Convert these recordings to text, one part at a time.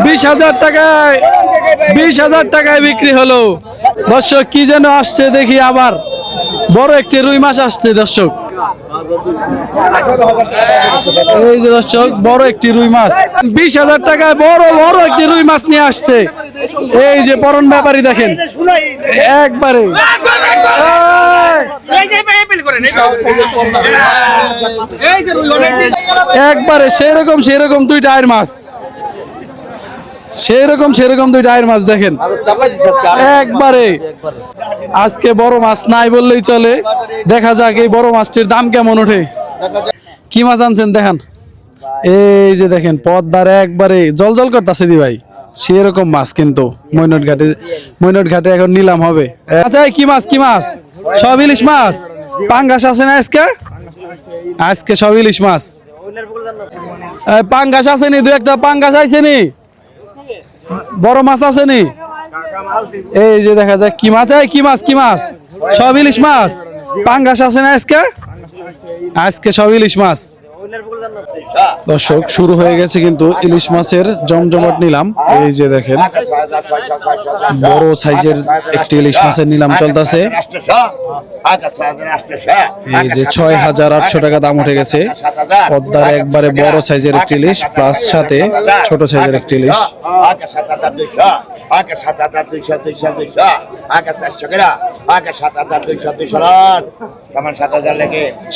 20,000 টাকায় 20,000 টাকায় বিক্রি হলো। দর্শক কি যেন আসছে দেখি, আবার বড় একটি রুই মাছ আসছে দর্শক। এই যে দর্শক বড় একটি রুই মাছ 20,000 টাকায় বড় বড় একটি রুই মাছ নিয়ে আসছে। এই যে পরন ব্যাপারী দেখেন একবারে একবারে সেরকম দুইটা আয়ের মাছ, সেরকম দুইটা আয়ের মাছ দেখেন একবারে। আজকে বড় মাছ নাই বললেই চলে, দেখা যাক এই বড় মাছটির দাম কেমন ওঠে। কি মাছ আনছেন দেখান। এই যে দেখেন পদ্মার একবারে জল করতেছে দি ভাই, সেরকম মাছ কিন্তু মৈনট ঘাটে এখন নিলাম হবে। আচ্ছা কি মাছ? সব ইলিশ মাছ। পাঙ্গাস আছে না আজকে সব ইলিশ মাছ। পাঙ্গাস আছে নি? দু একটা পাঙ্গাস আছে নি? বড় মাছ আছে নি? এই যে দেখা যায় কি মাছ? সব ইলিশ মাছ। পাঙ্গাস আছে না আজকে সব ইলিশ মাছ। দর্শক শুরু হয়ে গেছে কিন্তু ইলিশ মাছের জমজমাট নিলাম। এই যে দেখেন বড় সাইজের একটি ইলিশ মাছের নিলাম চলতেছে। এই যে 6,800 টাকা দাম উঠে গেছে। পদ্মার একবারে বড় সাইজের একটি ইলিশ প্লাস সাথে ছোট সাইজের একটি ইলিশ।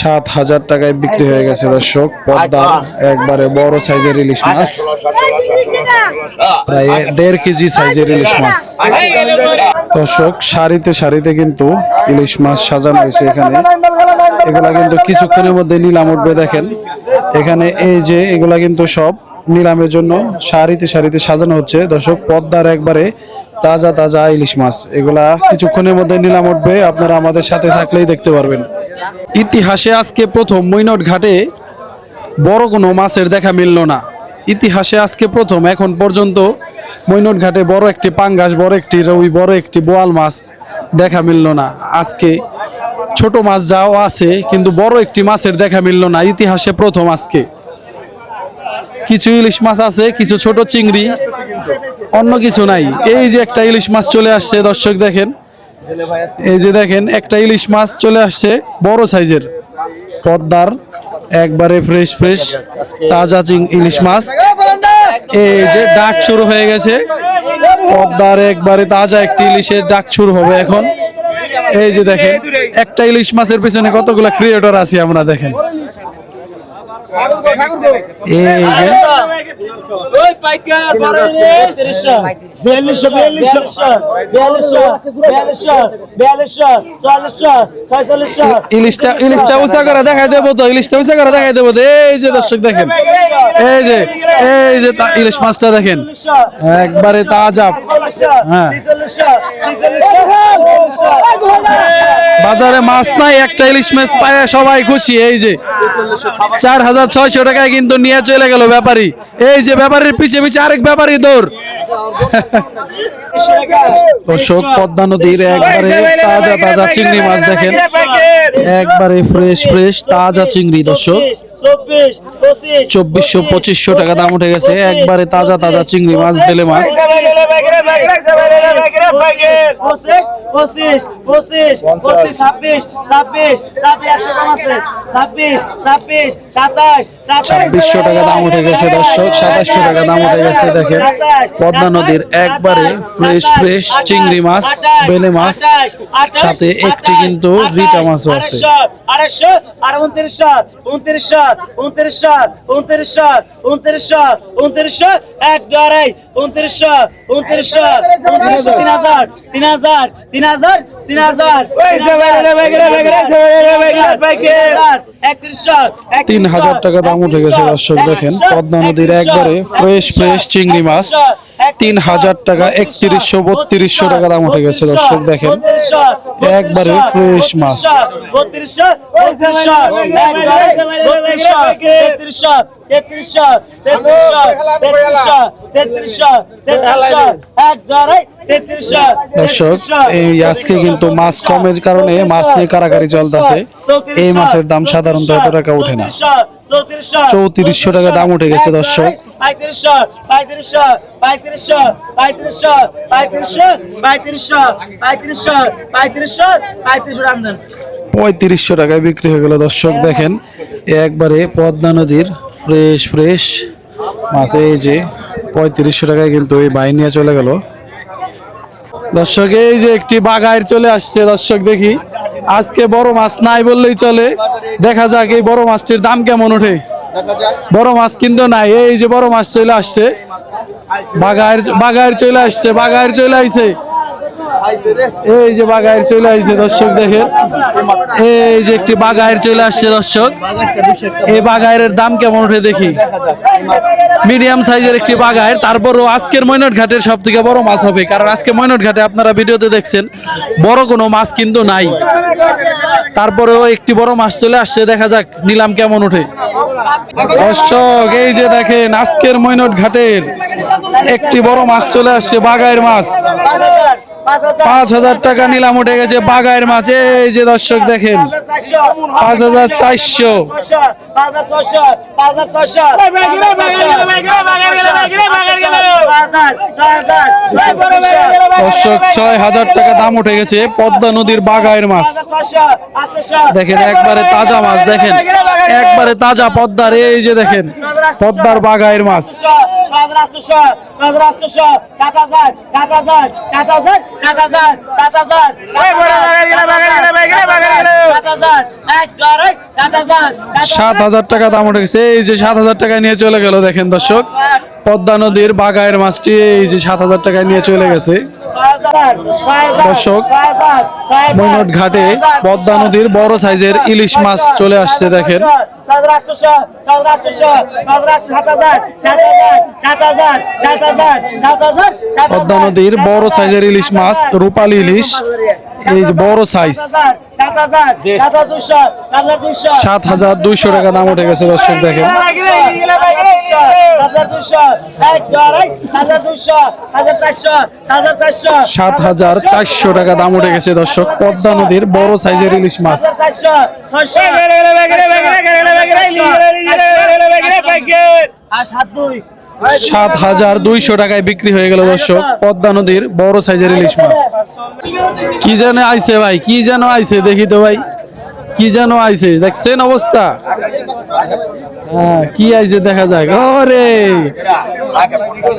7,000 টাকায় বিক্রি হয়ে গেছে দর্শক পদ্মার একবারে বড় সাইজের ইলিশ মাছ, প্রায় 1.5 কেজি সাইজের ইলিশ মাছ। দর্শক সারিতে কিন্তু ইলিশ মাছ সাজানো হয়েছে এখানে। এগুলা কিন্তু কিছুক্ষণের মধ্যে নিলাম উঠবে দেখেন এখানে। এই যে এগুলা কিন্তু সব নিলামের জন্য সারিতে সাজানো হচ্ছে দর্শক। পদ্মার একবারে তাজা ইলিশ মাছ, এগুলা কিছুক্ষণের মধ্যে নিলাম উঠবে। আপনারা আমাদের সাথে থাকলেই দেখতে পারবেন। ইতিহাসে আজকে প্রথম মৈনট ঘাটে বড় কোনো মাছের দেখা মিলল না। ইতিহাসে আজকে প্রথম, এখন পর্যন্ত মৈনট ঘাটে বড় একটি পাঙ্গাস, বড় একটি রুই, বড় একটি বোয়াল মাছ দেখা মিলল না। আজকে ছোট মাছ যাও আছে কিন্তু বড় একটি মাছের দেখা মিলল না। ইতিহাসে প্রথম আজকে। কিছু ইলিশ মাছ আছে, কিছু ছোট চিংড়ি, অন্য কিছু নাই। এই যে একটা ইলিশ মাছ চলে আসছে দর্শক দেখেন। এই যে দেখেন একটা ইলিশ মাছ চলে আসছে বড় সাইজের পদ্মার একবারে ফ্রেশ তাজা ইলিশ মাছ। এই যে ডাক শুরু হয়ে গেছে, পদ্মার একবারে তাজা একটি ইলিশের ডাক শুরু হবে এখন। এই যে দেখেন একটা ইলিশ মাছের পিছনে কতগুলা ক্রিয়েটর আছে আমরা দেখেন। এই যে ইলিশটা উঁচা করে দেখাই দেবো তো, এই যে দর্শক দেখেন এই যে ইলিশ মাছটা দেখেন একবারে তাজা। হ্যাঁ বাজারে মাছ নাই, একটা ইলিশ মাছ পায় সবাই খুশি। এই যে 4,600 টাকায় কিন্তু নিয়ে চলে গেল ব্যাপারী। এই যে ব্যাপারীর পিছে আরেক ব্যাপারী দৌড়। দর্শক পদ্মা নদীর একবারে তাজা চিংড়ি মাছ দেখেন, একবারে ফ্রেশ তাজা চিংড়ি দর্শক। 2,400-2,500 টাকা দাম উঠে গেছে। একবারে তাজা চিংড়ি মাছ, বেলে মাছ। 2,600 টাকা দাম উঠে গেছে দর্শক। 2,700 টাকা দাম উঠে গেছে দেখেন পদ্মা নদীর একবারে ফ্রেশ চিংড়ি মাছ, বেলে মাছ, সাথে একটি কিন্তু রিটা মাছও আছে। 3,000 টাকা দাম উঠে গেছে দর্শক দেখেন পদ্মা নদীর একবারে ফ্রেশ চিংড়ি মাছ। 3,000 টাকা, 3,100-3,200 টাকা দাম উঠে গেছে দর্শক দেখেন একবারে ফ্রেশ মাছ। 3,000 দর্শক এই আজকে কিন্তু মাছ কমের কারণে মাছ নিয়ে কারাকারি চলতেছে। এই মাছের দাম সাধারণত এত টাকা ওঠে না। 3400 টাকা দাম উঠে গেছে দর্শক। 3500 টাকায় বিক্রি হয়ে গেল দর্শক। দেখেন একবারে পদ্মা নদীর ফ্রেশ ফ্রেশ মাছ, এই যে 3500 টাকায় কিন্তু এই ভাই নিয়ে চলে গেল দর্শক। এই যে একটি বাগাইর চলে আসছে দর্শক, দেখি আজকে বড় মাছ নাই বললেই চলে। দেখা যাক এই বড় মাছটির দাম কেমন ওঠে। বড় মাছ কিন্তু নাই, এই যে বড় মাছ চলে আসছে, বাগাইর চলে আসছে, বাগাইর চলে আইছে, এই যে বাগাইর চলে আইছে দর্শক। দেখেন এই যে একটি বাগাইর চলে আসছে দর্শক। এই বাগাইরের দাম কেমন ওঠে দেখি। মিডিয়াম সাইজের একটি বাগাইর, তারপরও আজকের ময়নট ঘাটের সব থেকে বড় মাছ হবে, কারণ আজকে ময়নট ঘাটে আপনারা ভিডিওতে দেখছেন বড় কোনো মাছ কিন্তু নাই। তারপরেও একটি বড় মাছ চলে আসছে, দেখা যাক নিলাম কেমন ওঠে দর্শক। এই যে দেখেন আজকের ময়নট ঘাটের একটি বড় মাছ চলে আসছে, বাগাইর মাছ। 5000 টাকা নিলাম উঠে গেছে বাগাইর মাছ। এই যে দর্শক দেখেন 5400, 6000 টাকা দাম উঠে গেছে পদ্মা নদীর বাগাইর মাছ। দেখেন একবারে তাজা মাছ, দেখেন একবারে তাজা পদ্মার, এই যে দেখেন পদ্মার বাগাইর মাছ। 7000 টাকা দাম উঠে গেছে। এই যে 7000 টাকায় নিয়ে চলে গেল দেখেন দর্শক পদ্মা নদীর বাগাইর মাছটি, এই যে 7000 টাকায় নিয়ে চলে গেছে দর্শক। ময়নট ঘাটে পদ্মা নদীর বড় সাইজের ইলিশ মাছ চলে আসছে দেখেন। পদ্মা নদীর বড় সাইজের ইলিশ মাছ, রূপালী ইলিশ, এই যে বড় সাইজ। 7200 টাকা দাম উঠে গেছে দর্শক। দেখেন 7400 টাকা দাম উঠে গেছে দর্শক পদ্মা নদীর বড় সাইজের ইলিশ মাছ। 7200 টাকায় বিক্রি হয়ে গেল দর্শক পদ্মা নদীর বড় সাইজের ইলিশ মাছ। কি যেন আইছে ভাই, কি যেন আইছে দেখি তো ভাই, কি যেন আইছে দেখছেন অবস্থা। হ্যাঁ কি আইছে দেখা যায়, ওরে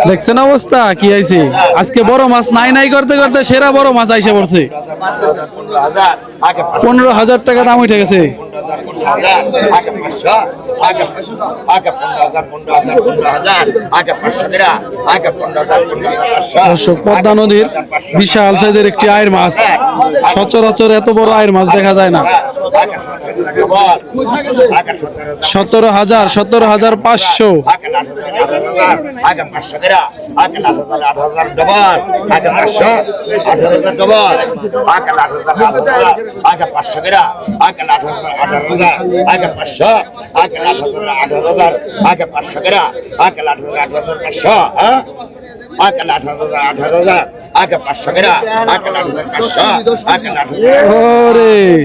দেখছেন অবস্থা কি আইছে। আজকে বড় মাছ নাই নাই করতে করতে সেরা বড় মাছ আইসে পড়ছে। 15000 টাকা দাম উঠে গেছে। দর্শক পদ্মা নদীর বিশাল সাইজের একটি আয়ের মাছ, সচরাচর এত বড় আয়ের মাছ দেখা যায় না। 17000, 17500,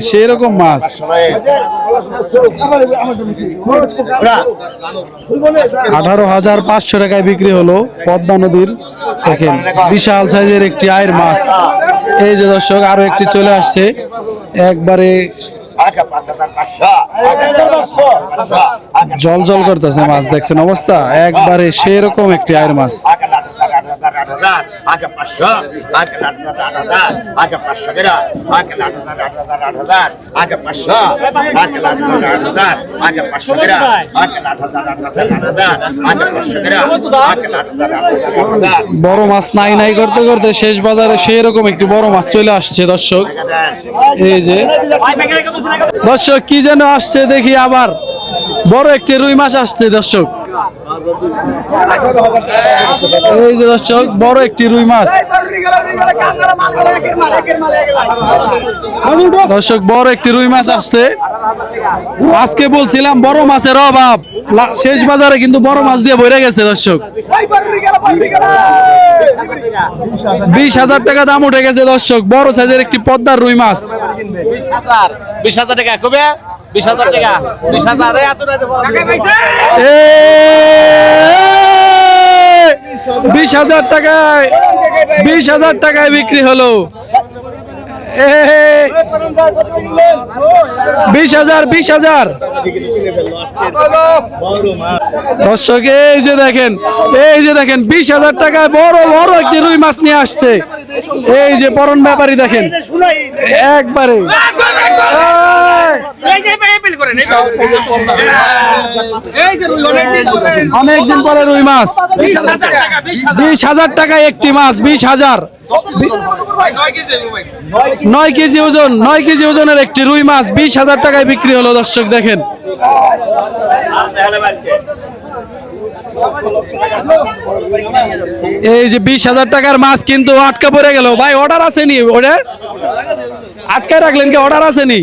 সেরকম মাছ। 18500 টাকায় বিক্রি হলো পদ্মা নদীর দেখেন বিশাল সাইজের একটি আয়ের মাছ। এই যে দর্শক আরো একটি চলে আসছে, একবারে জল জল করতেছে মাছ, দেখছেন অবস্থা একবারে সেরকম একটি আয়ের মাছ। 8500 বড় মাছ নাই নাই করতে করতে শেষ বাজারে সেরকম একটি বড় মাছ চলে আসছে দর্শক। এই যে দর্শক কি যেন আসছে দেখি আবার বড় একটি রুই মাছ আসছে দর্শক, এই যে দর্শক বড় একটি রুই মাছ। দর্শক বড় একটি রুই মাছ আসছে। আজকে বলছিলাম বড় মাছের অভাব, শেষ বাজারে কিন্তু বড় মাছ দিয়ে ভরে গেছে দর্শক। 20,000 টাকা দাম উঠে গেছে দর্শক, বড় সাইজের একটি পদ্মার রুই মাছ। 20,000 টাকা কবে? 20,000 টাকা, 20,000 20,000 টাকায়, 20,000 টাকায় বিক্রি হলো। 20,000, 20,000 দর্শক, এই যে দেখেন, এই যে দেখেন 20,000 টাকায় বড় বড় একটি রুই মাছ নিয়ে আসছে। এই যে পরন ব্যাপারী দেখেন একবারে অনেকদিন পরে রুই মাছ। 20,000 টাকায় একটি মাছ, 20,000, 9 কেজি ওজন, 9 কেজি ওজনের একটি রুই মাছ 20,000 টাকায় বিক্রি হলো দর্শক দেখেন। এই যে 20,000 টাকার মাছ কিন্তু আটকা পড়ে গেল। ভাই অর্ডার আসেনি, ওটা আটকায় রাখলেন কি? অর্ডার আসেনি?